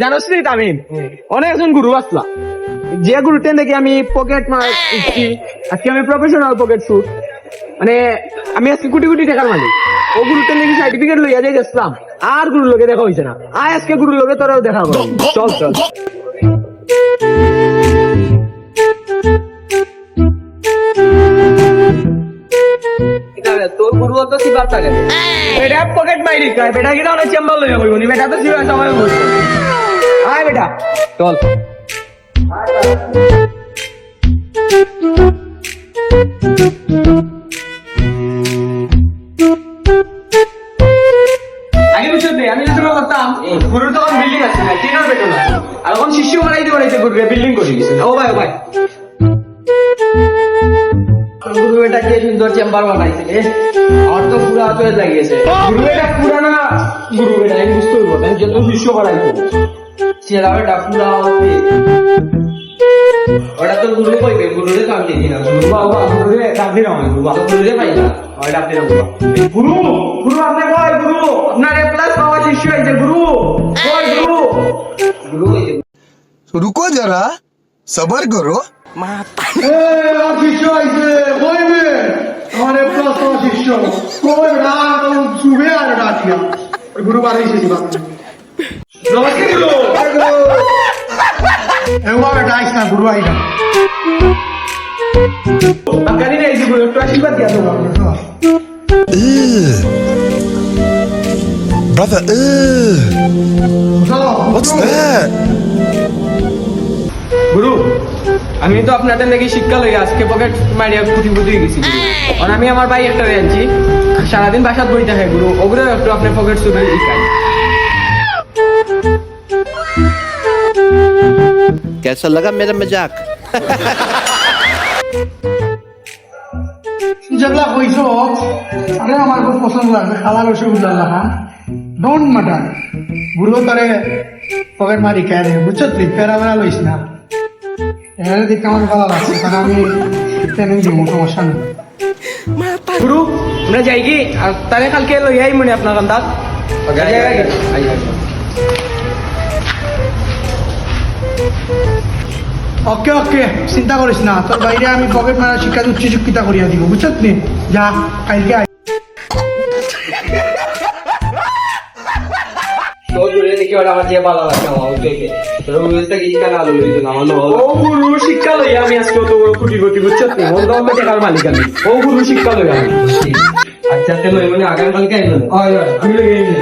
জানোস নি তামিম, অনেকজন গুরু আসলা, যে গুরুটা দেখি আমি পকেট মারছি, আজকে আমি প্রফেশনাল পকেট শুট, মানে আমি আজকে কোটি কোটি টাকার মালিক। ও গুরুটা দেখি সার্টিফিকেট লইয়া যাই গেছিলাম, আর গুরুর লোকে দেখা হয়েছে না। আজকে গুরুর লোকে তোরাও দেখা করো, চল চল। তোর গুরু তো সিবার থাকে, এটা পকেট মাইরি খায়, বেটা কিনা অনেক চেম্বার লইয়া বইবনি, বেটা তো সিবার সময় বলছে। আয় বেটা চল। আগে বুঝতে আমি যদি করতাম গুরুর তখন বিল্ডিং আছে না, টিনার বেতন আছে, আর এখন শিষ্য বানাইতে বানাইতে গুরুরে বিল্ডিং করে দিয়েছে। ও ভাই ও ভাই, গুরু এটা কে সুন্দর চেম্বার বানাইছে, আর তো পুরা চলে লাগিয়েছে। গুরু এটা পুরানা গুরু, এটা আমি বুঝতে পারবো, তাই যত শিষ্য বানাইছে সেরা বেটা পুরা হবে। ওটা তো গুরু কইবে, গুরুরে কাম দিই না, গুরু বাবা গুরুরে কাম দিই না, গুরু বাবা গুরুরে পাই না, ওটা আপনি গুরু গুরু আপনি কই গুরু, আপনার এ প্লাস পাওয়া শিষ্য হইছে গুরু, কই গুরু গুরু কইছে। रुको जरा सबर करो। শিষ্য হইছে কইবে আমার এ প্লাস পাওয়া শিষ্য কই না, সুবে আর ডাকিয়া গুরু বাড়াইছে দিবা। নমস্কার গুরু। এবার বেটা আইস না, গুরু আইনা বাকানি নাই গুরু, একটু আশীর্বাদ দিয়া দাও। Brother, what's that? গুরু আমি তো আপনাদের নাকি শিক্ষা লই আজকে পকেট মারিয়া কুটি বুঝি গেছি, আর আমি আমার ভাই একটা আনছি, সারাদিন বাসাত বই থাকে গুরু, ওগুলো একটু আপনি পকেট শুধু শিখাই। कैसा लगा मेरा मजाक? যেগুলা কইছো আরে আমার খুব পছন্দ লাগছে, খালা রসগোল্লা লাগা ডোন্ট ম্যাটার। গুরু তারে পকেট মারি খায় রে, বুঝছো তুই পেরা বেড়া লইস না। এর দিকে আমার ভালো লাগছে, কারণ আমি ট্রেনিং দিব, সমস্যা নেই। গুরু আমরা যাই কি, আর তারে কালকে লই আই মনে আপনার কান্দাত। ওকে ওকে, চিন্তা করিস না, তোর বাইরে আমি পকেট মারা শিক্ষা উচ্চ শিক্ষিতা করিয়া দিব, বুঝছো তুই যা কালকে আই। তো গুরু দেখি ওটা আমার যে ভালো লাগছে, আমার উঠেছে তোর বুঝতে কি শিক্ষা আলো লইতো না, আমার ও গুরু শিক্ষা লই আমি আজকে তো কোটি কোটি, বুঝছো তুই ওর দাম টাকার মালিক আমি, ও গুরু শিক্ষা লই আমি। আচ্ছা তে লই মানে আগামী কালকে আইলো, হয় হয় আমি লই আইনি।